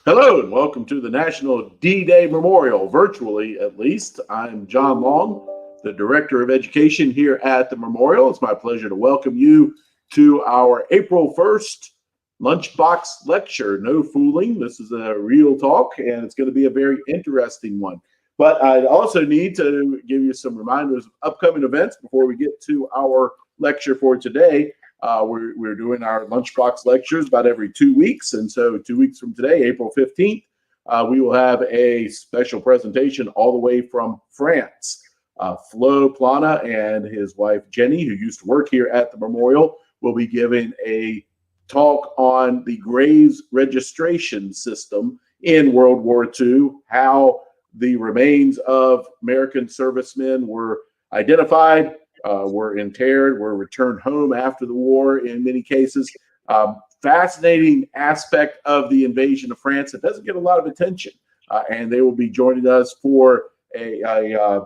Hello and welcome to the National D-Day Memorial, virtually at least. I'm John Long, the Director of Education here at the Memorial. It's my pleasure to welcome you to our April 1st Lunchbox Lecture. No fooling, this is a real talk and it's going to be a very interesting one. But I also need to give you some reminders of upcoming events before we get to our lecture for today. We're doing our lunchbox lectures about every 2 weeks. And so 2 weeks from today, April 15th, we will have a special presentation all the way from France. Flo Plana and his wife, Jenny, who used to work here at the Memorial, will be giving a talk on the graves registration system in World War II, how the remains of American servicemen were identified, were interred, were returned home after the war in many cases. Fascinating aspect of the invasion of France that doesn't get a lot of attention. And they will be joining us for a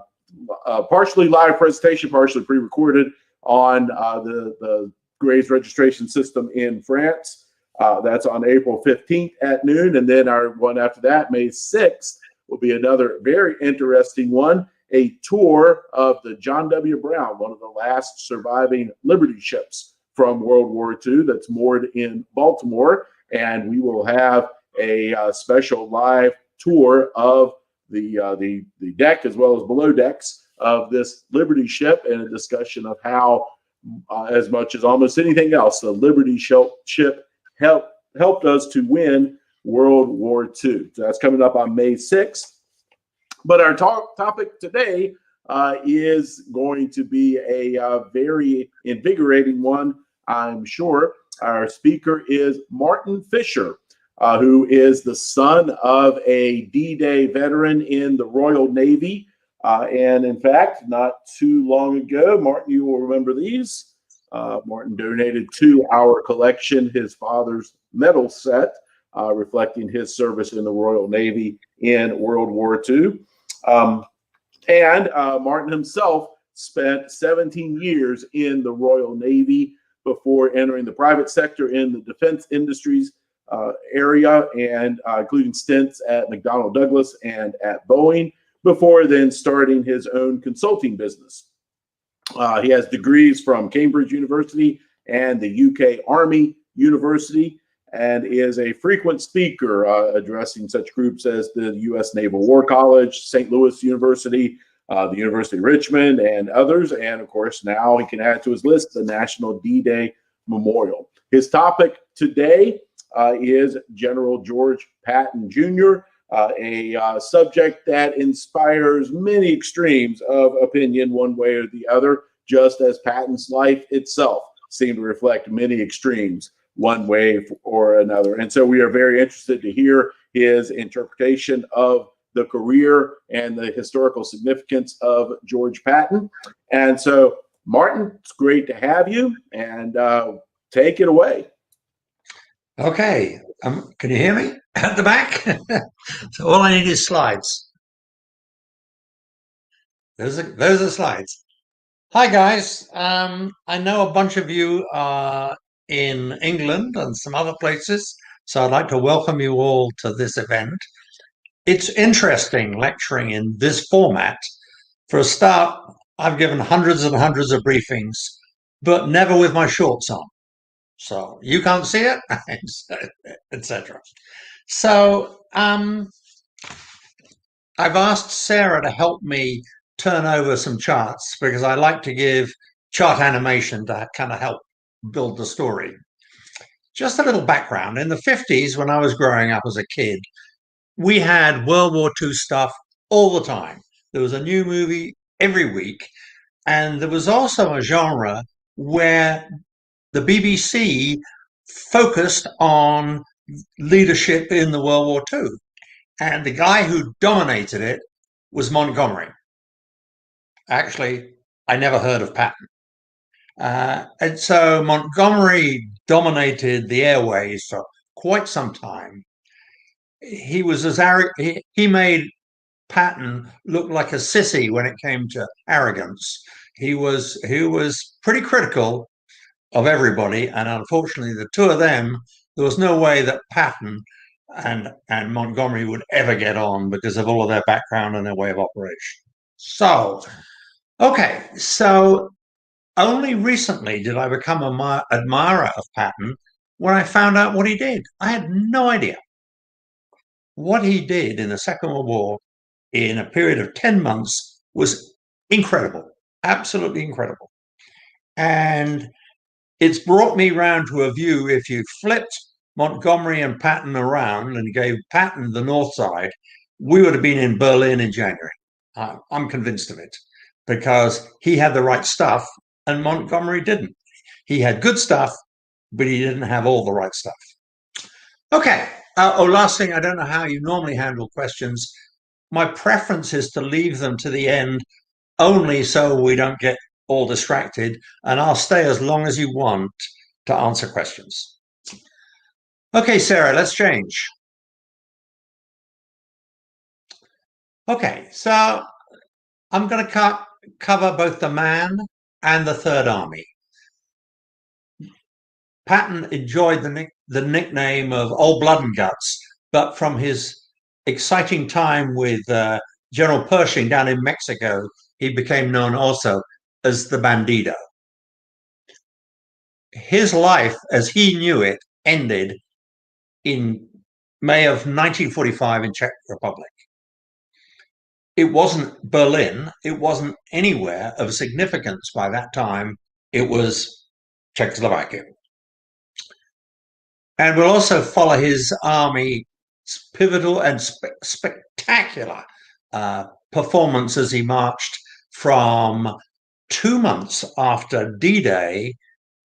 partially live presentation, partially pre-recorded on the graves registration system in France. That's on April 15th at noon. And then our one after that, May 6th, will be another very interesting one. A tour of the John W. Brown, one of the last surviving Liberty ships from World War II that's moored in Baltimore. And we will have a special live tour of the deck as well as below decks of this Liberty ship and a discussion of how, as much as almost anything else, the Liberty ship helped us to win World War II. So that's coming up on May 6th. But our topic today is going to be a very invigorating one, I'm sure. Our speaker is Martin Fisher, who is the son of a D-Day veteran in the Royal Navy. And in fact, not too long ago, Martin, you will remember these. Martin donated to our collection his father's medal set, reflecting his service in the Royal Navy in World War II. And Martin himself spent 17 years in the Royal Navy before entering the private sector in the defense industries area, and including stints at McDonnell Douglas and at Boeing, before then starting his own consulting business. He has degrees from Cambridge University and the UK Army University, and is a frequent speaker addressing such groups as the U.S. Naval War College, St. Louis University, the University of Richmond, and others. And of course, now he can add to his list the National D-Day Memorial. His topic today is General George Patton Jr., a subject that inspires many extremes of opinion one way or the other, just as Patton's life itself seemed to reflect many extremes one way or another. And so we are very interested to hear his interpretation of the career and the historical significance of George Patton. And so, Martin, it's great to have you, and take it away. Okay. Can you hear me at the back? So all I need is slides. Those are slides. Hi, guys. I know a bunch of you are in England and some other places, so I'd like to welcome you all to this event. It's interesting lecturing in this format. For a start, I've given hundreds and hundreds of briefings, but never with my shorts on. So you can't see it, etc. So I've asked Sarah to help me turn over some charts because I like to give chart animation to kind of help build the story. Just a little background. In the 50s, when I was growing up as a kid, we had World War II stuff all the time. There was a new movie every week. And there was also a genre where the BBC focused on leadership in the World War II. And the guy who dominated it was Montgomery. Actually, I never heard of Patton. And so Montgomery dominated the airways for quite some time. He was as arrogant. He made Patton look like a sissy when it came to arrogance. He was pretty critical of everybody, and unfortunately, the two of them There was no way that Patton and Montgomery would ever get on because of all of their background and their way of operation. So, okay, so only recently did I become an admirer of Patton when I found out what he did. I had no idea. What he did in the Second World War in a period of 10 months was incredible, absolutely incredible. And it's brought me round to a view, if you flipped Montgomery and Patton around and gave Patton the north side, we would have been in Berlin in January. I'm convinced of it, because he had the right stuff and Montgomery didn't. He had good stuff, but he didn't have all the right stuff. Okay. Last thing, I don't know how you normally handle questions. My preference is to leave them to the end, only so we don't get all distracted, and I'll stay as long as you want to answer questions. Okay, Sarah, let's change. Okay, so I'm going to cover both the man and the Third Army. Patton enjoyed the nickname of Old Blood and Guts, but from his exciting time with General Pershing down in Mexico, he became known also as the Bandido. His life, as he knew it, ended in May of 1945 in Czech Republic. It wasn't Berlin. It wasn't anywhere of significance by that time. It was Czechoslovakia. And we'll also follow his army's pivotal and spectacular performance as he marched from 2 months after D-Day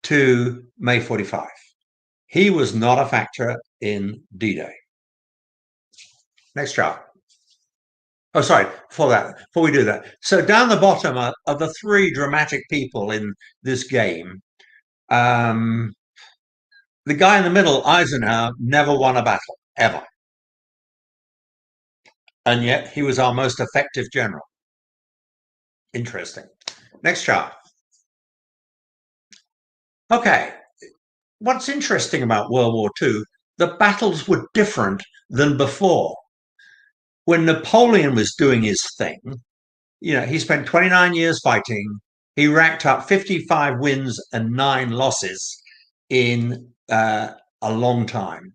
to May 45. He was not a factor in D-Day. Next chart. Oh, sorry, before we do that. So down the bottom are the three dramatic people in this game. The guy in the middle, Eisenhower, never won a battle, ever. And yet he was our most effective general. Interesting. Next chart. Okay. What's interesting about World War II, the battles were different than before. When Napoleon was doing his thing, he spent 29 years fighting. He racked up 55 wins and 9 losses in a long time.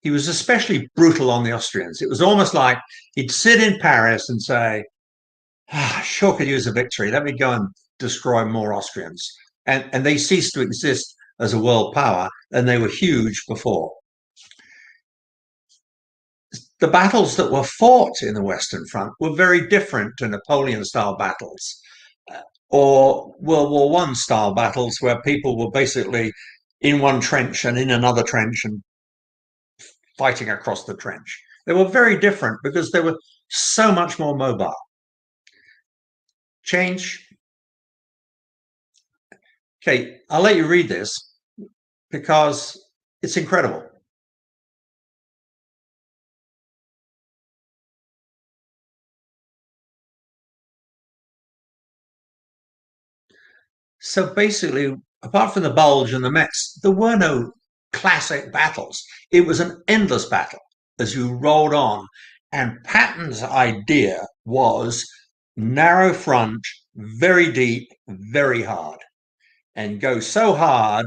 He was especially brutal on the Austrians. It was almost like he'd sit in Paris and say, sure could use a victory. Let me go and destroy more Austrians. And they ceased to exist as a world power, and they were huge before. The battles that were fought in the Western Front were very different to Napoleon-style battles or World War I-style battles where people were basically in one trench and in another trench and fighting across the trench. They were very different because they were so much more mobile. Change. Okay, I'll let you read this because it's incredible. So basically, apart from the Bulge and the Mets, there were no classic battles. It was an endless battle as you rolled on. And Patton's idea was narrow front, very deep, very hard, and go so hard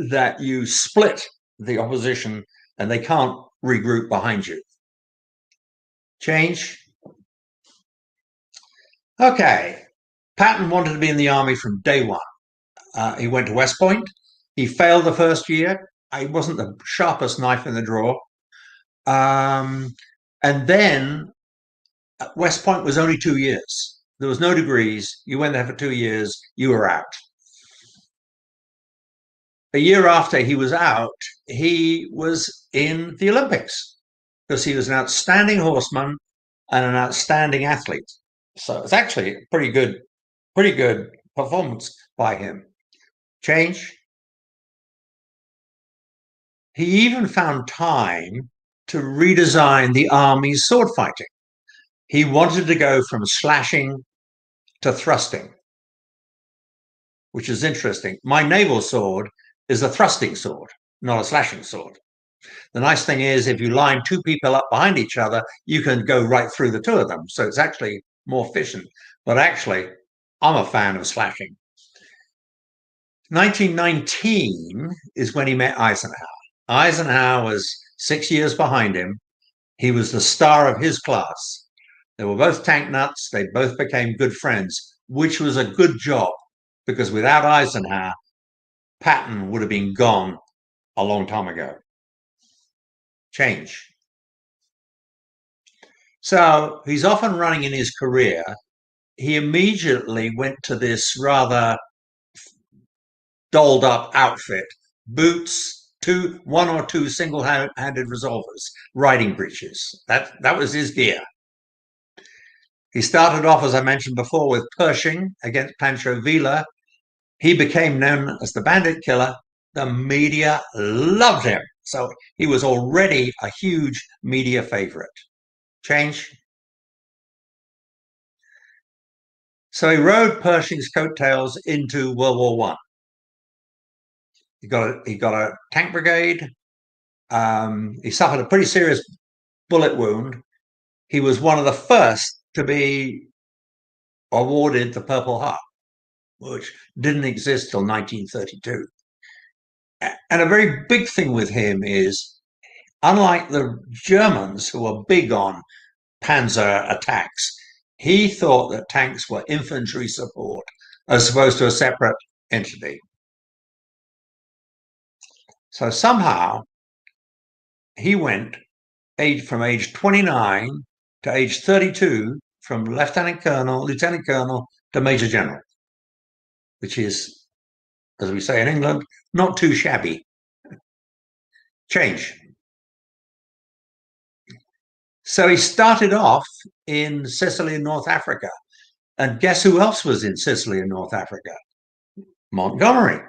that you split the opposition and they can't regroup behind you. Change. Okay. Patton wanted to be in the army from day one. He went to West Point. He failed the first year. He wasn't the sharpest knife in the drawer. And then West Point was only 2 years. There was no degrees. You went there for 2 years. You were out. A year after he was out, he was in the Olympics because he was an outstanding horseman and an outstanding athlete. So it's actually a pretty good performance by him. Change. He even found time to redesign the army's sword fighting. He wanted to go from slashing to thrusting, which is interesting. My naval sword is a thrusting sword, not a slashing sword. The nice thing is, if you line two people up behind each other, you can go right through the two of them. So it's actually more efficient. But actually, I'm a fan of slashing. 1919 is when he met Eisenhower. Eisenhower was 6 years behind him. He was the star of his class. They were both tank nuts. They both became good friends, which was a good job, because without Eisenhower, Patton would have been gone a long time ago. Change. So he's off and running in his career. He immediately went to this rather dolled up outfit, boots, one or two single-handed revolvers, riding breeches. That was his gear. He started off, as I mentioned before, with Pershing against Pancho Villa. He became known as the Bandit Killer. The media loved him. So he was already a huge media favorite. Change. So he rode Pershing's coattails into World War One. He got a tank brigade. He suffered a pretty serious bullet wound. He was one of the first to be awarded the Purple Heart, which didn't exist till 1932. And a very big thing with him is, unlike the Germans, who were big on panzer attacks, he thought that tanks were infantry support as opposed to a separate entity. So somehow he went from age 29 to age 32, from lieutenant colonel to major general, which is, as we say in England, not too shabby. Change. So he started off in Sicily and North Africa. And guess who else was in Sicily and North Africa? Montgomery.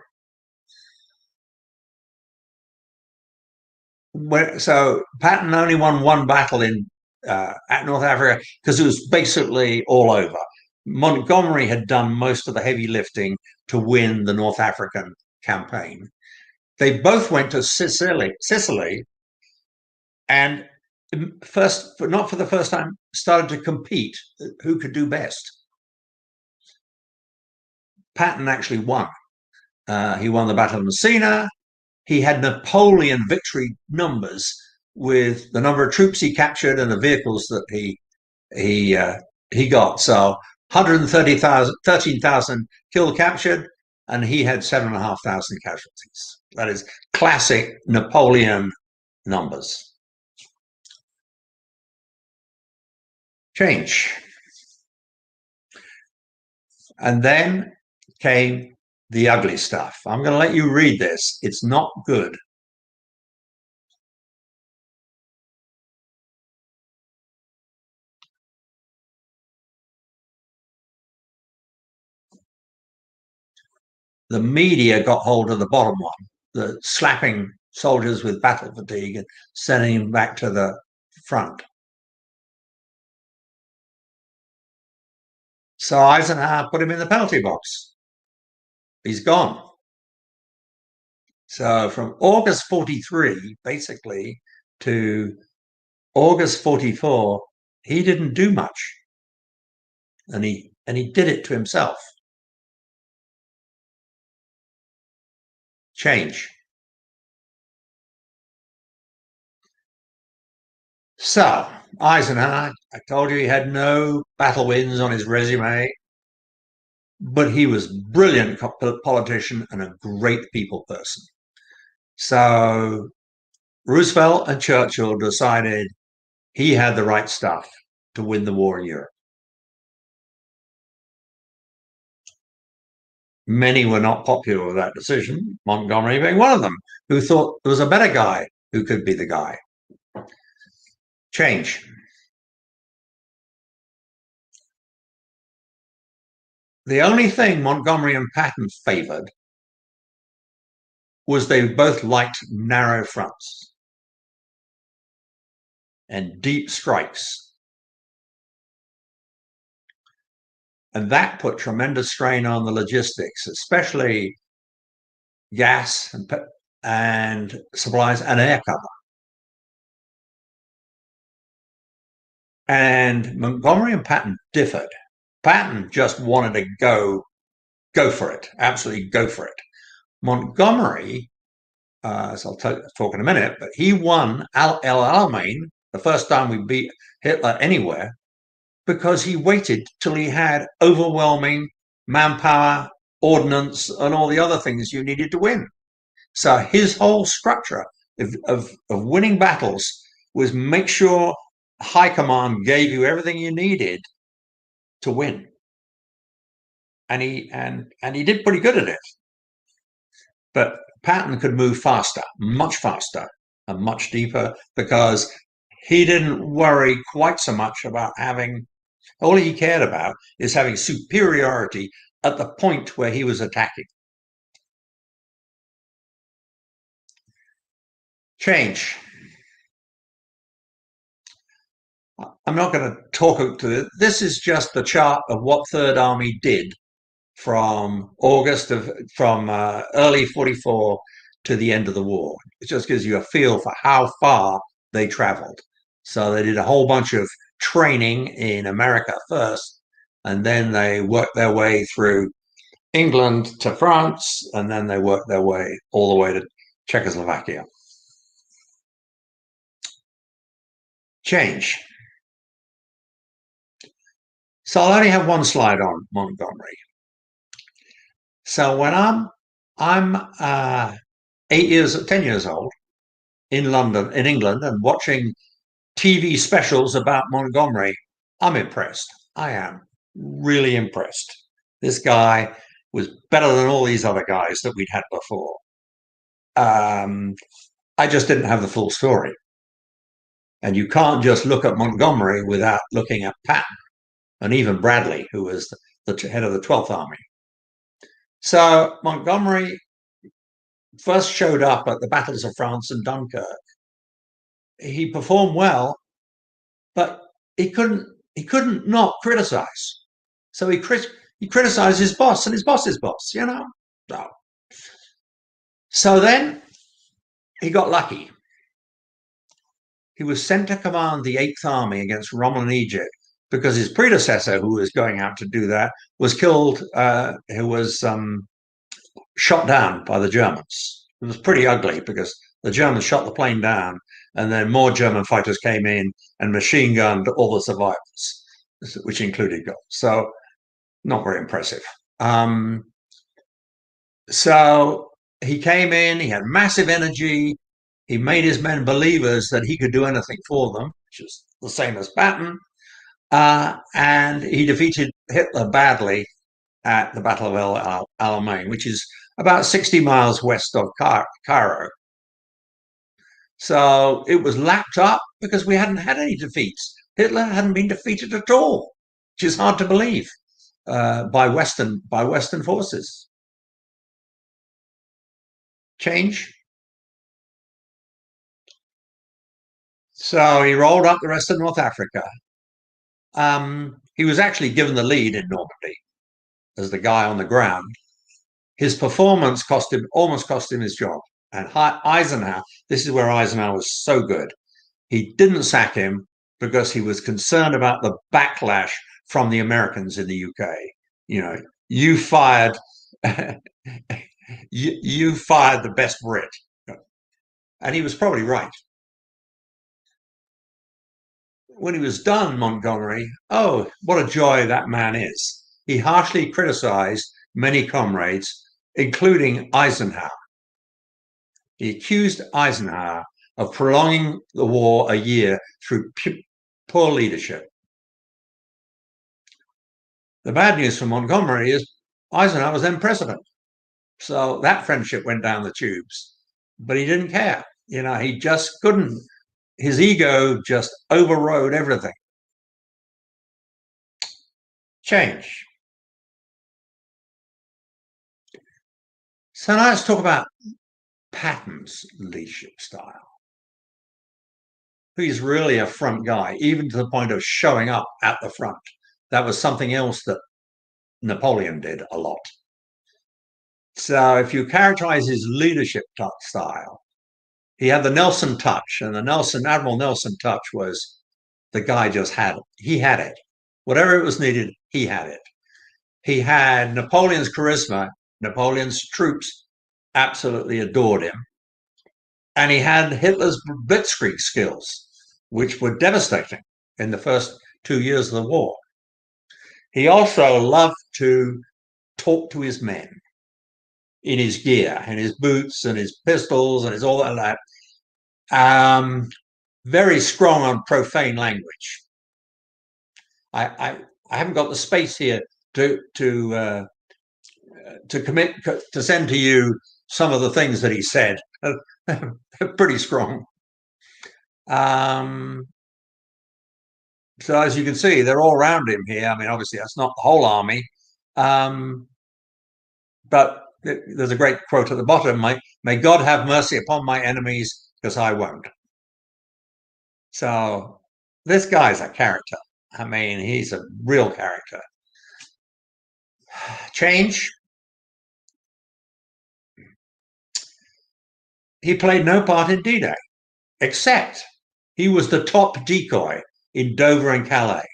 So Patton only won one battle at North Africa because it was basically all over. Montgomery had done most of the heavy lifting to win the North African campaign. They both went to Sicily, and not for the first time, started to compete who could do best. Patton actually won. He won the Battle of Messina. He had Napoleon victory numbers with the number of troops he captured and the vehicles that he got. So 13,000 killed, captured, and he had 7,500 casualties. That is classic Napoleon numbers. Change. And then came the ugly stuff. I'm going to let you read this. It's not good. The media got hold of the bottom one, the slapping soldiers with battle fatigue and sending them back to the front. So Eisenhower put him in the penalty box. He's gone. So from August 43, basically, to August 44, he didn't do much. And he did it to himself. Change. So Eisenhower, I told you he had no battle wins on his resume, but he was a brilliant politician and a great people person. So Roosevelt and Churchill decided he had the right stuff to win the war in Europe. Many were not popular with that decision, Montgomery being one of them, who thought there was a better guy who could be the guy. Change. The only thing Montgomery and Patton favored was they both liked narrow fronts and deep strikes. And that put tremendous strain on the logistics, especially gas and supplies and air cover. And Montgomery and Patton differed. Patton just wanted to go for it, absolutely go for it. Montgomery, as I'll talk in a minute, but he won El Alamein the first time we beat Hitler anywhere because he waited till he had overwhelming manpower, ordnance, and all the other things you needed to win. So his whole structure of winning battles was make sure high command gave you everything you needed to win. And he did pretty good at it. But Patton could move faster, much faster, and much deeper because he didn't worry quite so much about having, all he cared about is having superiority at the point where he was attacking. Change. I'm not going to talk to it. This is just the chart of what Third Army did from early 44 to the end of the war. It just gives you a feel for how far they traveled. So they did a whole bunch of training in America first, and then they worked their way through England to France, and then they worked their way all the way to Czechoslovakia. Change. So I'll only have one slide on Montgomery. So when I'm 10 years old in London, in England, and watching TV specials about Montgomery, I'm impressed. I am really impressed. This guy was better than all these other guys that we'd had before. I just didn't have the full story. And you can't just look at Montgomery without looking at Patton and even Bradley, who was the head of the 12th Army. So Montgomery first showed up at the battles of France and Dunkirk. He performed well, but he couldn't not criticize. So he criticized his boss and his boss's boss, you know. So then he got lucky. He was sent to command the 8th Army against Rommel and Egypt because his predecessor, who was going out to do that, was killed, who was shot down by the Germans. It was pretty ugly because the Germans shot the plane down and then more German fighters came in and machine gunned all the survivors, which included God. So not very impressive. So he came in, he had massive energy. He made his men believers that he could do anything for them, which is the same as Patton. And he defeated Hitler badly at the Battle of El Alamein, which is about 60 miles west of Cairo. So it was lapped up because we hadn't had any defeats. Hitler hadn't been defeated at all, which is hard to believe by Western forces. Change. So he rolled up the rest of North Africa. He was actually given the lead in Normandy as the guy on the ground. His performance almost cost him his job. And Eisenhower, this is where Eisenhower was so good. He didn't sack him because he was concerned about the backlash from the Americans in the UK. You know, you fired you fired the best Brit. And he was probably right. When he was done, Montgomery, oh, what a joy that man is. He harshly criticized many comrades, including Eisenhower. He accused Eisenhower of prolonging the war a year through poor leadership. The bad news for Montgomery is Eisenhower was then president. So that friendship went down the tubes, but he didn't care. You know, he just couldn't. His ego just overrode everything. Change. So now let's talk about Patton's leadership style. He's really a front guy, even to the point of showing up at the front. That was something else that Napoleon did a lot. So if you characterize his leadership style, he had the Nelson touch, and the Admiral Nelson touch was the guy just had it. He had it. Whatever it was needed, he had it. He had Napoleon's charisma. Napoleon's troops absolutely adored him. And he had Hitler's blitzkrieg skills, which were devastating in the first 2 years of the war. He also loved to talk to his men in his gear, and his boots, and his pistols, and his all that. Very strong on profane language. I haven't got the space here to send to you some of the things that he said. Pretty strong. So as you can see, they're all around him here. I mean, obviously that's not the whole army, but there's a great quote at the bottom: "May God have mercy upon my enemies, because I won't." So this guy's a character. I mean, he's a real character. Change. He played no part in D-Day, except he was the top decoy in Dover and Calais.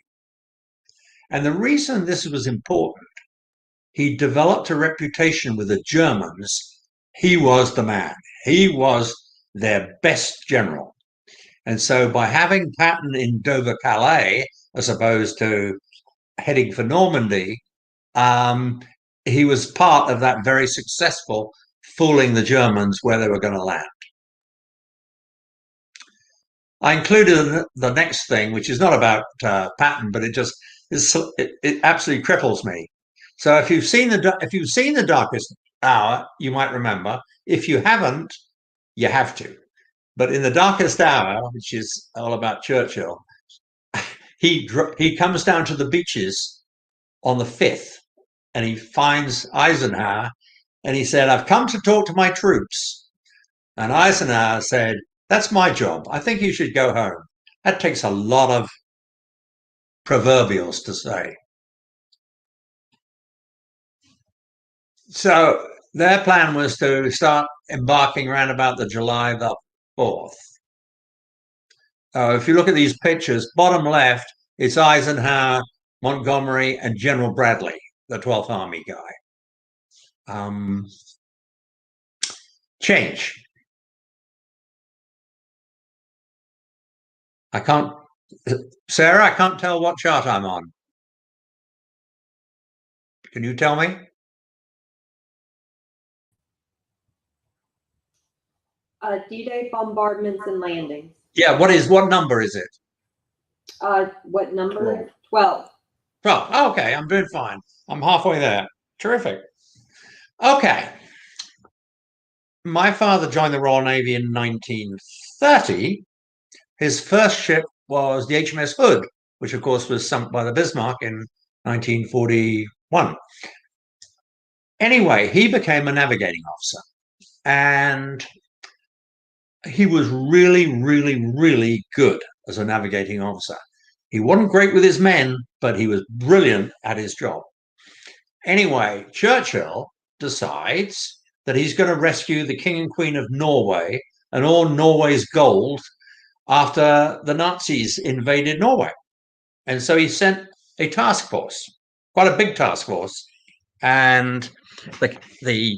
And the reason this was important, he developed a reputation with the Germans. He was the man. He was their best general. And so by having Patton in Dover, Calais, as opposed to heading for Normandy, he was part of that very successful fooling the Germans where they were going to land. I included the next thing, which is not about Patton, but it absolutely cripples me. So if you've seen the Darkest Hour, you might remember. If you haven't, you have to. But in the Darkest Hour, which is all about Churchill, he comes down to the beaches on the 5th, and he finds Eisenhower, and he said, "I've come to talk to my troops." And Eisenhower said, "That's my job. I think you should go home." That takes a lot of proverbials to say. So their plan was to start embarking around about the July the 4th. If you look at these pictures, bottom left, it's Eisenhower, Montgomery, and General Bradley, the 12th Army guy. Change. Sarah, I can't tell what chart I'm on. Can you tell me? D-Day Bombardments and Landings. Yeah, what number is it? What number? 12. 12. Oh, okay, I'm doing fine. I'm halfway there. Terrific. Okay. My father joined the Royal Navy in 1930. His first ship was the HMS Hood, which of course was sunk by the Bismarck in 1941. Anyway, he became a navigating officer, and he was really, really, really good as a navigating officer. He wasn't great with his men, but he was brilliant at his job. Anyway, Churchill decides that he's going to rescue the King and Queen of Norway and all Norway's gold after the Nazis invaded Norway. And so he sent a task force, quite a big task force, and a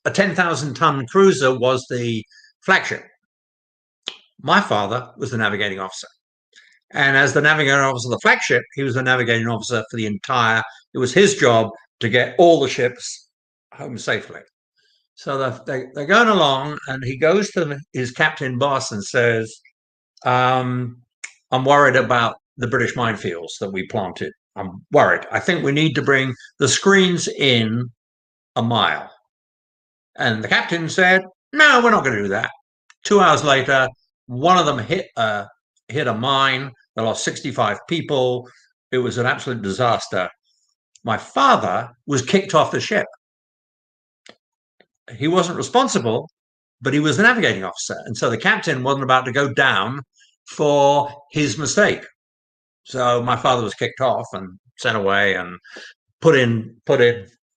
10,000-ton cruiser was the flagship. My father was the navigating officer. And as the navigating officer of the flagship, he was the navigating officer for the entire, it was his job to get all the ships home safely. So they're going along, and he goes to his captain boss and says, "I'm worried about the British minefields that we planted. I'm worried. I think we need to bring the screens in a mile." And the captain said, "No, we're not going to do that." 2 hours later, one of them hit a mine. They lost 65 people. It was an absolute disaster. My father was kicked off the ship. He wasn't responsible, but he was the navigating officer. And so the captain wasn't about to go down for his mistake. So my father was kicked off and sent away and put in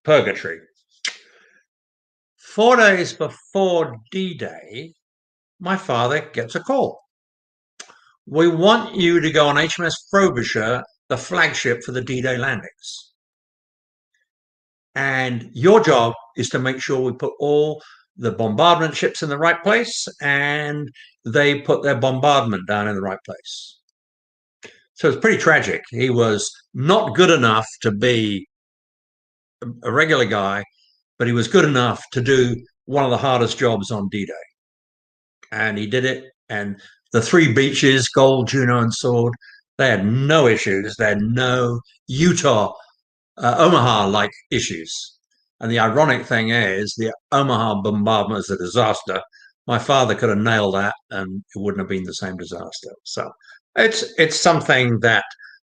purgatory. 4 days before D-Day, my father gets a call. we want you to go on HMS Frobisher, the flagship for the D-Day landings. And your job is to make sure we put all the bombardment ships in the right place and they put their bombardment down in the right place. So it's pretty tragic. He was not good enough to be a regular guy, but he was good enough to do one of the hardest jobs on D-Day. And he did it. And the three beaches, Gold, Juno, and Sword, they had no issues. They had no Omaha-like issues. And the ironic thing is, the Omaha bombardment was a disaster. My father could have nailed that, and it wouldn't have been the same disaster. So it's something that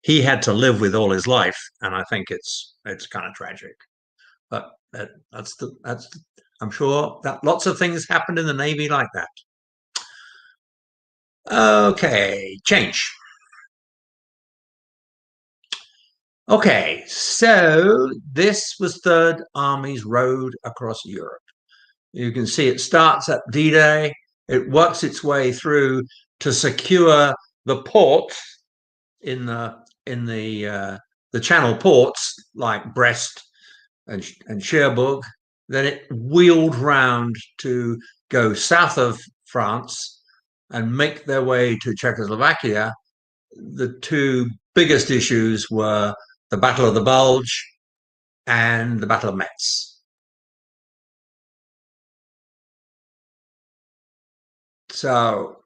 he had to live with all his life, and I think it's kind of tragic. But that's I'm sure that lots of things happened in the Navy like that. Okay, change. Okay, so this was Third Army's road across Europe. You can see it starts at D-Day. It works its way through to secure the ports in the Channel ports like Brest and Cherbourg. Then it wheeled round to go south of France and make their way to Czechoslovakia. The two biggest issues were the Battle of the Bulge and the Battle of Metz. So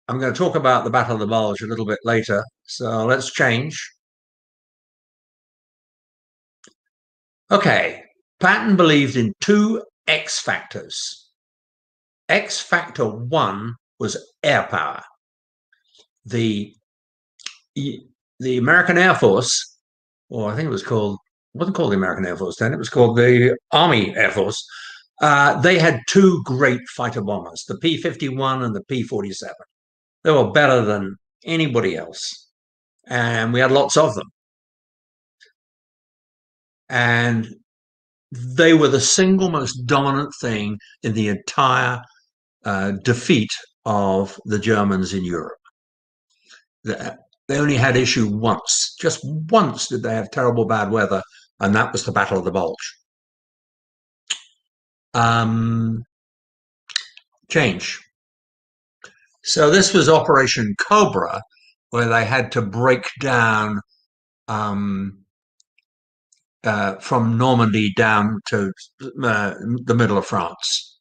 I'm going to talk about the Battle of the Bulge a little bit later. So let's change. Okay, Patton believed in two X factors. X factor one was air power. The American Air Force, or I think it wasn't called the American Air Force then, it was called the Army Air Force. They had two great fighter bombers, the P-51 and the P-47. They were better than anybody else, and we had lots of them. And they were the single most dominant thing in the entire defeat of the Germans in Europe. They only had issue once. Just once did they have terrible bad weather, and that was the Battle of the Bulge. Change. So this was Operation Cobra, where they had to break down from Normandy down to the middle of France.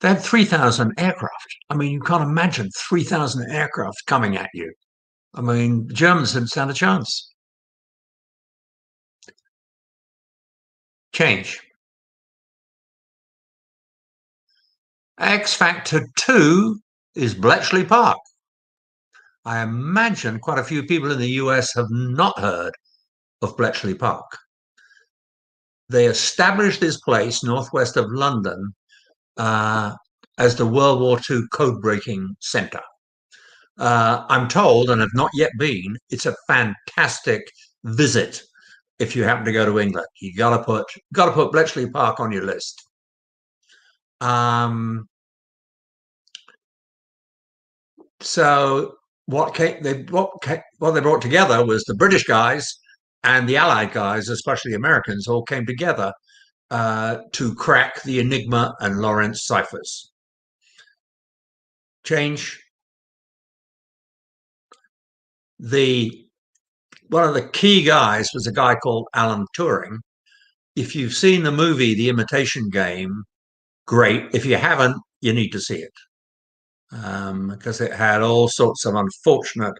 They had 3,000 aircraft. I mean, you can't imagine 3,000 aircraft coming at you. I mean, the Germans didn't stand a chance. Change. X factor 2 is Bletchley Park. I imagine quite a few people in the US have not heard of Bletchley Park. They established this place northwest of London as the World War II code-breaking center. I'm told, and have not yet been, it's a fantastic visit if you happen to go to England. You got to put Bletchley Park on your list. So what they brought together was the British guys and the Allied guys, especially the Americans, all came together to crack the Enigma and Lorentz ciphers. Change. One of the key guys was a guy called Alan Turing. If you've seen the movie The Imitation Game, great. If you haven't, you need to see it, because it had all sorts of unfortunate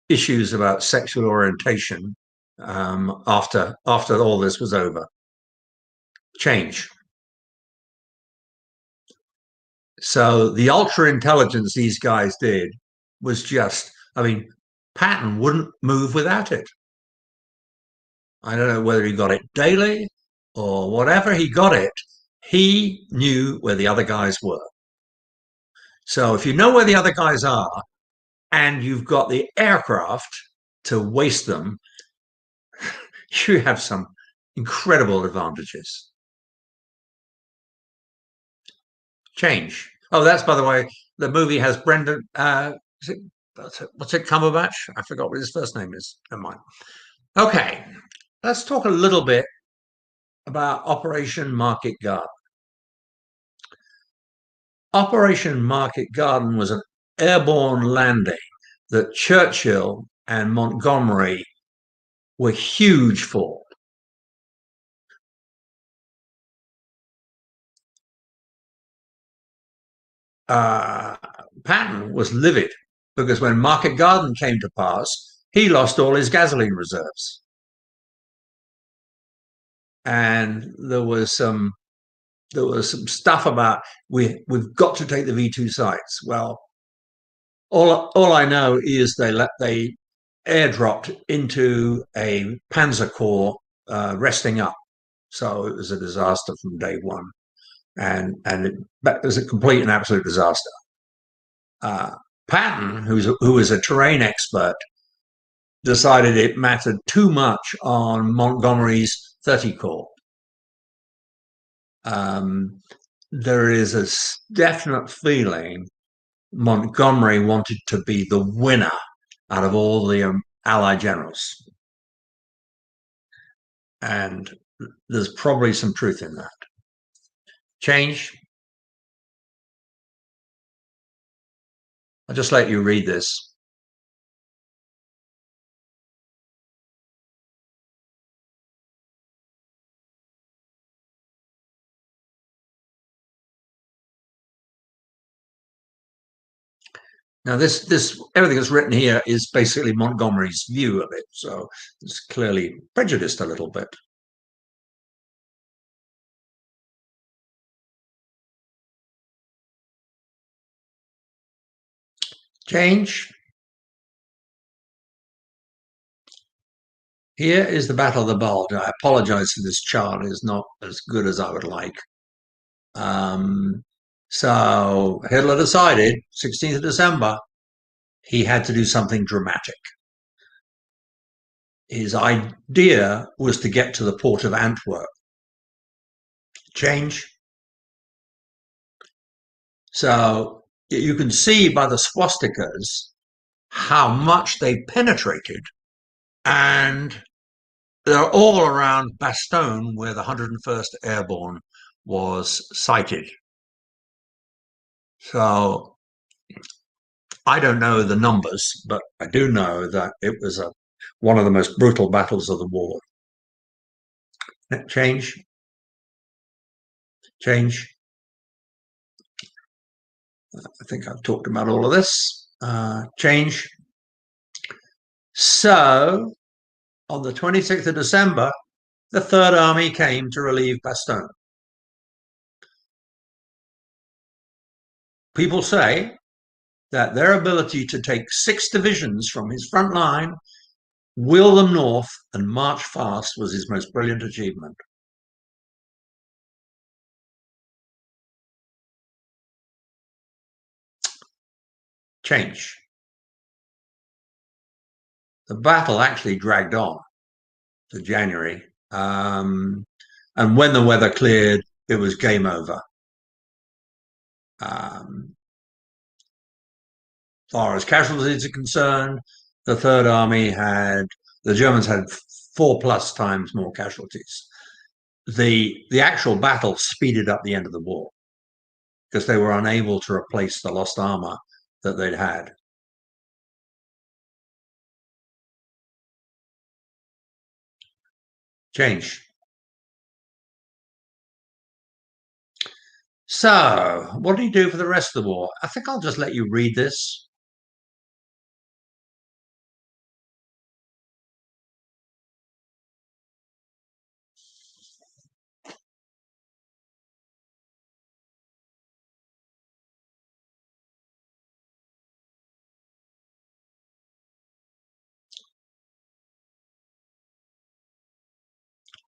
issues about sexual orientation after all this was over. Change. So the ultra intelligence these guys did was just, I mean, Patton wouldn't move without it. I don't know whether he got it daily or whatever, he got it. He knew where the other guys were. So if you know where the other guys are and you've got the aircraft to waste them, you have some incredible advantages. Change. Oh, that's, by the way, the movie has Brendan. What's it? Cumberbatch? I forgot what his first name is. Never mind. Okay, let's talk a little bit about Operation Market Garden. Operation Market Garden was an airborne landing that Churchill and Montgomery were huge for. Patton was livid because when Market Garden came to pass, he lost all his gasoline reserves. And there was some stuff about we've got to take the V2 sites. Well, all I know is they airdropped into a Panzer Corps resting up, so it was a disaster from day one, and it was a complete and absolute disaster. Patton, who was a terrain expert, decided it mattered too much on Montgomery's 30 Corps. There is a definite feeling Montgomery wanted to be the winner out of all the Allied generals. And there's probably some truth in that. Change. I'll just let you read this. Now, this everything that's written here is basically Montgomery's view of it, so it's clearly prejudiced a little bit. Change. Here is the Battle of the Bulge. I apologize for this chart; it's not as good as I would like. So Hitler decided, 16th of December, he had to do something dramatic. His idea was to get to the port of Antwerp. Change. So you can see by the swastikas how much they penetrated, and they're all around Bastogne, where the 101st Airborne was sighted. So I don't know the numbers, but I do know that it was one of the most brutal battles of the war. Change. Change. I think I've talked about all of this. Change. So on the 26th of December, the Third Army came to relieve Bastogne. People say that their ability to take 6 divisions from his front line, wheel them north, and march fast was his most brilliant achievement. Change. The battle actually dragged on to January, and when the weather cleared, it was game over. As far as casualties are concerned, the Third Army the Germans had 4+ times more casualties. The actual battle speeded up the end of the war because they were unable to replace the lost armor that they'd had. Change. So, what did he do for the rest of the war? I think I'll just let you read this.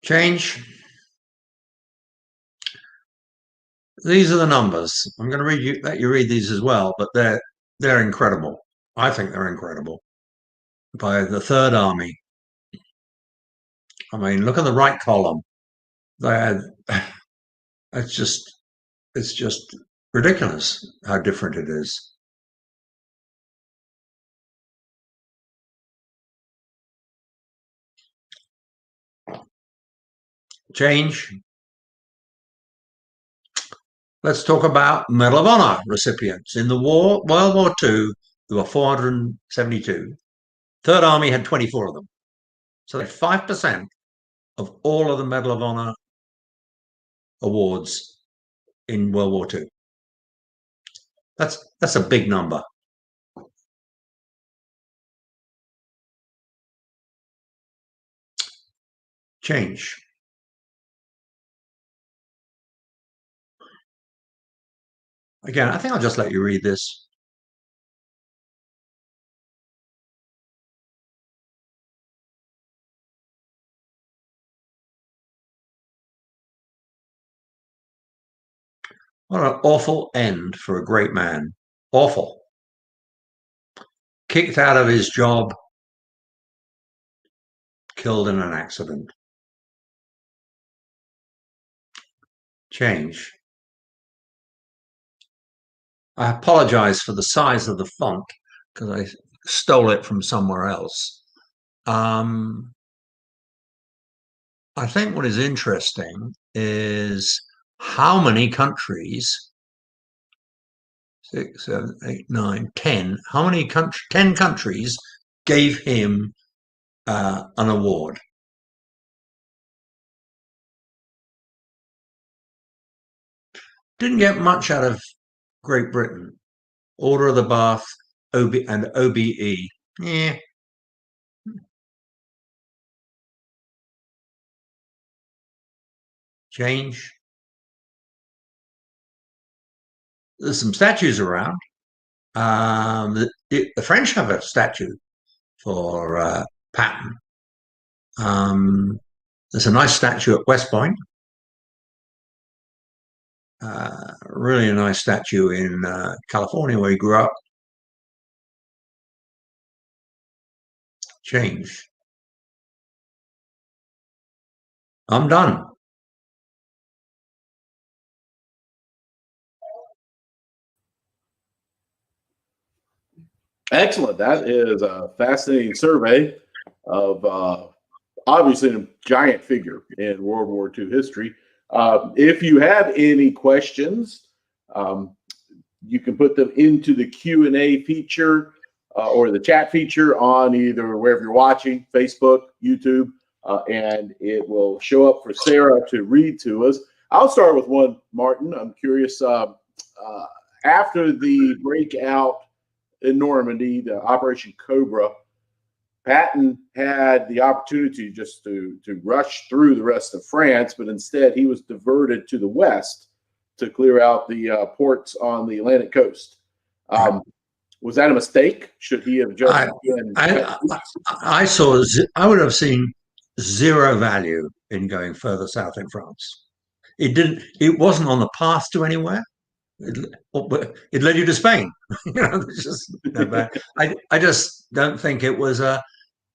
Change. These are the numbers. I'm going to let you read these as well, but they're incredible. I think they're incredible. By the Third Army. I mean, look at the right column. It's just ridiculous how different it is. Change. Let's talk about Medal of Honor recipients. In the war, World War II, there were 472. Third Army had 24 of them. So 5% of all of the Medal of Honor awards in World War II. That's a big number. Change. Again, I think I'll just let you read this. What an awful end for a great man. Awful. Kicked out of his job, killed in an accident. Change. I apologize for the size of the font because I stole it from somewhere else. I think what is interesting is how many countries, 6, 7, 8, 9, 10, how many 10 countries gave him an award. Didn't get much out of Great Britain. Order of the Bath, and OBE. Yeah. Change. There's some statues around. The French have a statue for Patton. There's a nice statue at West Point. Really a nice statue in California where he grew up. Change. I'm done. Excellent. That is a fascinating survey of obviously a giant figure in World War II history. If you have any questions, you can put them into the Q&A feature or the chat feature on either wherever you're watching, Facebook, YouTube, and it will show up for Sarah to read to us. I'll start with one, Martin. I'm curious, after the breakout in Normandy, the Operation Cobra, Patton had the opportunity just to rush through the rest of France, but instead he was diverted to the west to clear out the ports on the Atlantic coast. Was that a mistake? Should he have just I would have seen zero value in going further south in France. It wasn't on the path to anywhere. It led you to Spain. It's just no bad. I just don't think it was a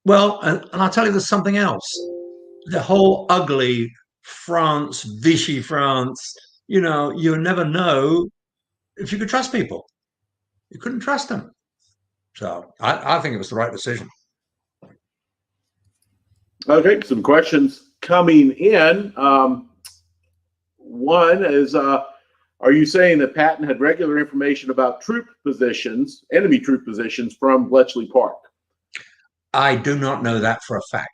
well. And I'll tell you, there's something else. The whole ugly France, Vichy France. You never know if you could trust people. You couldn't trust them. So I think it was the right decision. Okay, some questions coming in. One is, are you saying that Patton had regular information about enemy troop positions from Bletchley Park? I do not know that for a fact.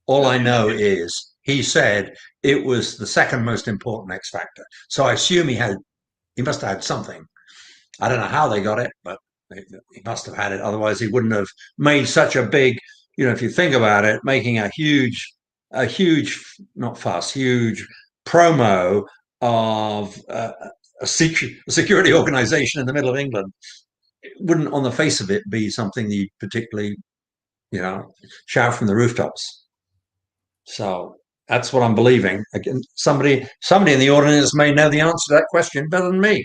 All I know is he said it was the second most important X factor. So I assume he must have had something. I don't know how they got it, but he must have had it. Otherwise, he wouldn't have made such a big, if you think about it, making a huge promo of a security organization in the middle of England. It wouldn't, on the face of it, be something that you particularly, shout from the rooftops. So that's what I'm believing. Again, somebody in the audience may know the answer to that question better than me.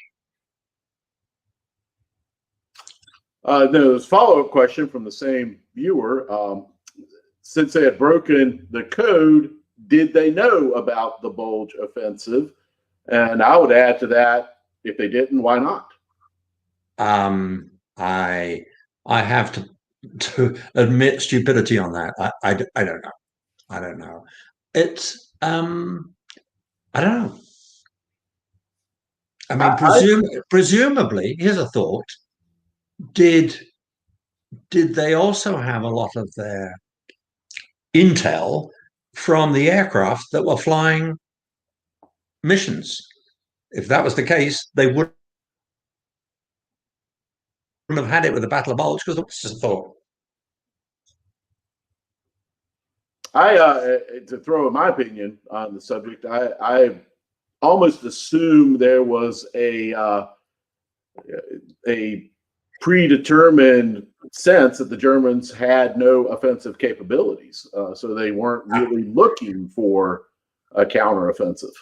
There's a follow-up question from the same viewer. Since they had broken the code, did they know about the Bulge offensive? And I would add to that, if they didn't, why not? I have to admit stupidity on that. I don't know. I don't know. It's I don't know. I mean, presumably, here's a thought: Did they also have a lot of their intel from the aircraft that were flying missions? If that was the case, they wouldn't have had it with the Battle of Bulge, because it's just a thought. To throw in my opinion on the subject, I almost assume there was a predetermined sense that the Germans had no offensive capabilities, so they weren't really looking for a counteroffensive.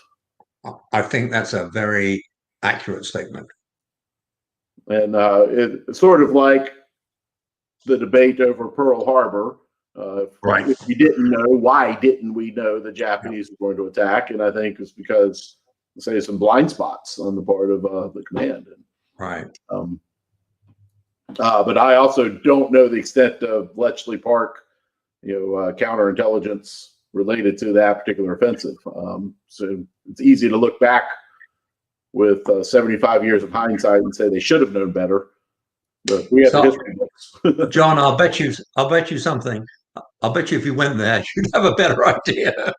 I think that's a very accurate statement. And it's sort of like the debate over Pearl Harbor. Right. If we didn't know, why didn't we know the Japanese were going to attack? And I think it's because, say, some blind spots on the part of the command. Right. But I also don't know the extent of Bletchley Park, counterintelligence related to that particular offensive. So it's easy to look back with 75 years of hindsight and say they should have known better. But we have the history books. John, I'll bet you something. I'll bet you if you went there, you'd have a better idea.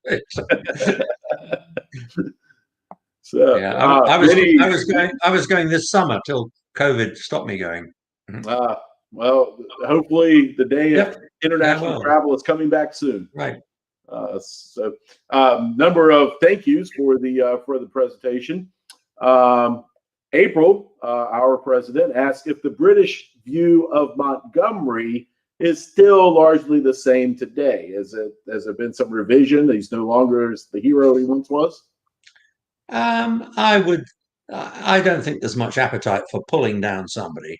So yeah, I was going this summer till COVID stopped me going. Well, hopefully the day of international travel is coming back soon. Right. Number of thank yous for the presentation. April, our president, asked if the British view of Montgomery is still largely the same today. Has there been some revision? He's no longer the hero he once was? I don't think there's much appetite for pulling down somebody's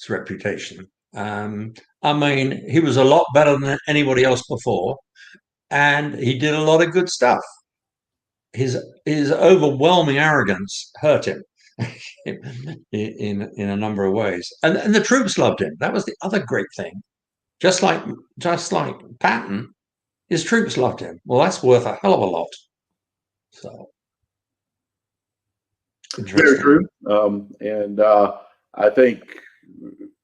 reputation. I mean, he was a lot better than anybody else before, and he did a lot of good stuff. His overwhelming arrogance hurt him in a number of ways, and the troops loved him. That was the other great thing. Just like Patton, his troops loved him. Well, that's worth a hell of a lot. So, very true. And I think,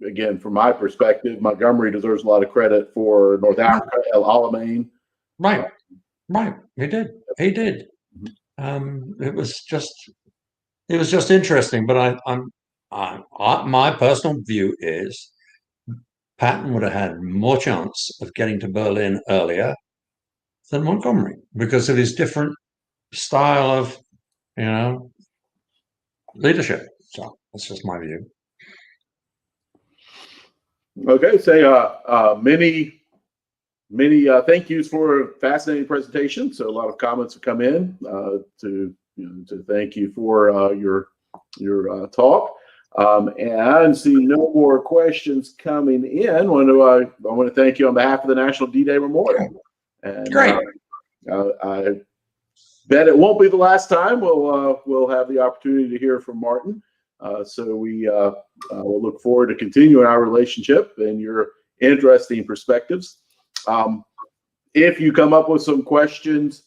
again, from my perspective, Montgomery deserves a lot of credit for North Africa, El Alamein. Right. He did. It was just interesting. But my personal view is Patton would have had more chance of getting to Berlin earlier than Montgomery because of his different style of, leadership. So that's just my view. Okay, say many thank yous for a fascinating presentation. So a lot of comments have come in to thank you for your talk. And see no more questions coming in. I want to thank you on behalf of the National D-Day Memorial. And great. I bet it won't be the last time we'll have the opportunity to hear from Martin. So we will look forward to continuing our relationship and your interesting perspectives. If you come up with some questions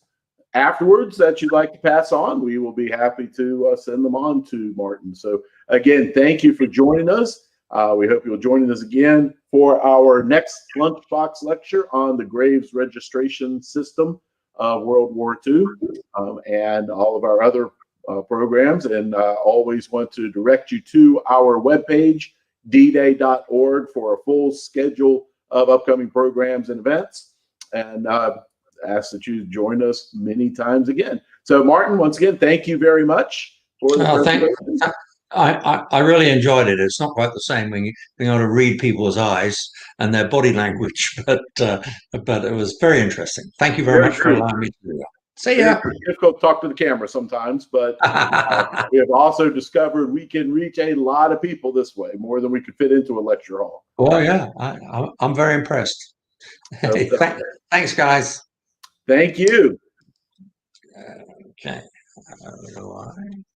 afterwards that you'd like to pass on, we will be happy to send them on to Martin. So again, thank you for joining us. We hope you'll join us again for our next lunchbox lecture on the Graves registration system of World War II and all of our other programs. And always want to direct you to our webpage, dday.org, for a full schedule of upcoming programs and events. And ask that you join us many times again. So, Martin, once again, thank you very much for the presentation. I really enjoyed it. It's not quite the same when being able to read people's eyes and their body language, but it was very interesting. Thank you very much for allowing me to do that. See ya. It's difficult to talk to the camera sometimes, but we have also discovered we can reach a lot of people this way, more than we could fit into a lecture hall. Well, yeah, I'm very impressed. So, thanks, guys. Thank you. Okay.